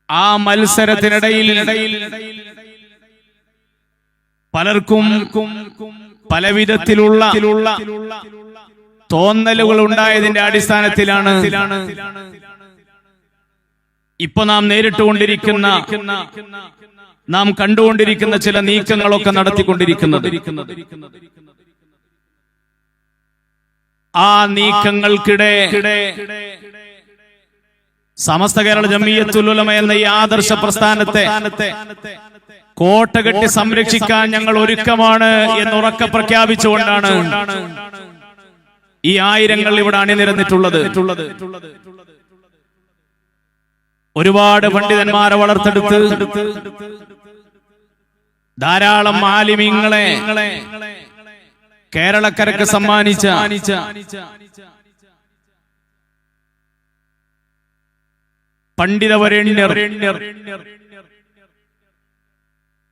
ആ മത്സരത്തിനിടയിൽ പലർക്കും പലവിധത്തിലുള്ള തോന്നലുകൾ ഉണ്ടായതിന്റെ അടിസ്ഥാനത്തിലാണ് ഇപ്പൊ നാം നേരിട്ടുകൊണ്ടിരിക്കുന്ന നാം കണ്ടുകൊണ്ടിരിക്കുന്ന ചില നീക്കങ്ങളൊക്കെ നടത്തിക്കൊണ്ടിരിക്കുന്നത്. ആ നീക്കങ്ങൾക്കിടെ സമസ്ത കേരള ജംഇയ്യത്തുൽ ഉലമ എന്ന ഈ ആദർശ പ്രസ്ഥാനത്തെ കോട്ടകെട്ടി സംരക്ഷിക്കാൻ ഞങ്ങൾ ഒരുക്കമാണ് എന്നുറക്കെ പ്രഖ്യാപിച്ചുകൊണ്ടാണ് ഈ ആയിരങ്ങൾ ഇവിടെ അണിനിരന്നിട്ടുള്ളത്. ഒരുപാട് പണ്ഡിതന്മാരെ വളർത്തെടുത്ത് ധാരാളം ആലിമീങ്ങളെ കേരളക്കരക്ക് സമ്മാനിച്ച പണ്ഡിതവരേണ്യർ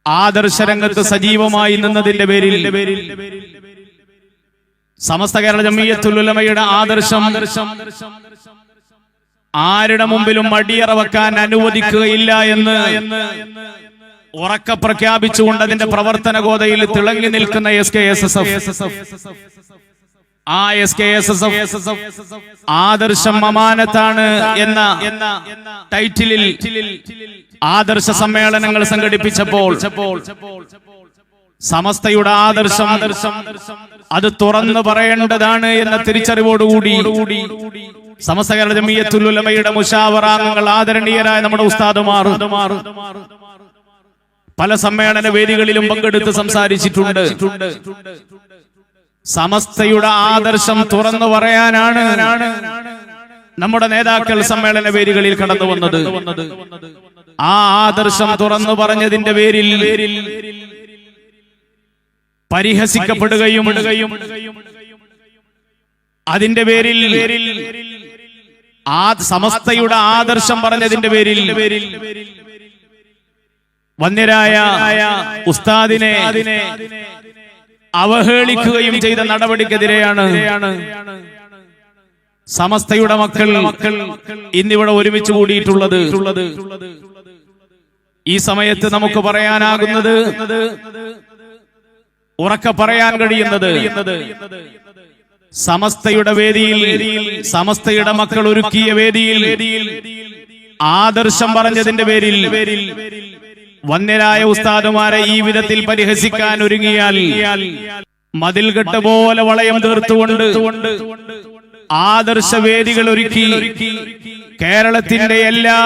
ആദർശരംഗത്ത് സജീവമായി നിന്നതിന്റെ പേരിൽ സമസ്ത കേരള ജംഇയ്യത്തുൽ ഉലമയുടെ ആദർശം ആരുടെ മുമ്പിലും മടിയറ വെക്കാൻ അനുവദിക്കുകയില്ല എന്ന് ഉറക്കെ പ്രഖ്യാപിച്ചുകൊണ്ട് അതിന്റെ പ്രവർത്തന ഗോതയിൽ തിളങ്ങി നിൽക്കുന്ന SKSSF, ആ SKSSF ആദർശം അമാനത്താണ് എന്ന ടൈറ്റിലിൽ ആദർശ സമ്മേളനങ്ങൾ സംഘടിപ്പിച്ചപ്പോൾ സമസ്തയുടെ ആദർശം അത് തുറന്നു പറയേണ്ടതാണ് എന്ന തിരിച്ചറിവോടുകൂടി സമസ്ത കേരള ജംഇയ്യത്തുൽ ഉലമയുടെ മുശാവറാംഗങ്ങൾ ആദരണീയരായ നമ്മുടെ ഉസ്താദുമാർ പല സമ്മേളന വേദികളിലും പങ്കെടുത്ത് സംസാരിച്ചിട്ടുണ്ട്. സമസ്തയുടെ ആദർശം തുറന്നു പറയാനാണ് നമ്മുടെ നേതാക്കൾ സമ്മേളന വേദികളിൽ കടന്നു വന്നത്. ആ ആദർശം തുറന്നു പറഞ്ഞതിന്റെ പേരിൽ പരിഹസിക്കപ്പെടുകയും അതിന്റെ പേരിൽ ആ സമസ്തയുടെ ആദർശം പറഞ്ഞതിന്റെ പേരിൽ വന്യരായ ഉസ്താദിനെ അവഹേളിക്കുകയും ചെയ്ത നടപടിക്കെതിരെയാണ് സമസ്തയുടെ മക്കൾ ഇന്നിവിടെ ഒരുമിച്ച് കൂടിയിട്ടുള്ളത്. ഈ സമയത്ത് നമുക്ക് പറയാനാകുന്നത്, ഉറക്കെ പറയാൻ കഴിയുന്നത്, സമസ്തയുടെ വേദിയിൽ, സമസ്തയുടെ മക്കൾ ഒരുക്കിയ വേദിയിൽ ആദർശം പറഞ്ഞതിന്റെ പേരിൽ വന്യരായ ഉസ്താദുമാരെ ഈ വിധത്തിൽ പരിഹസിക്കാൻ ഒരുങ്ങിയാൽ മതിൽകെട്ട് പോലെ വളയം തീർത്തുകൊണ്ട് ആദർശ വേദികൾ ഒരുക്കി കേരളത്തിന്റെ എല്ലാ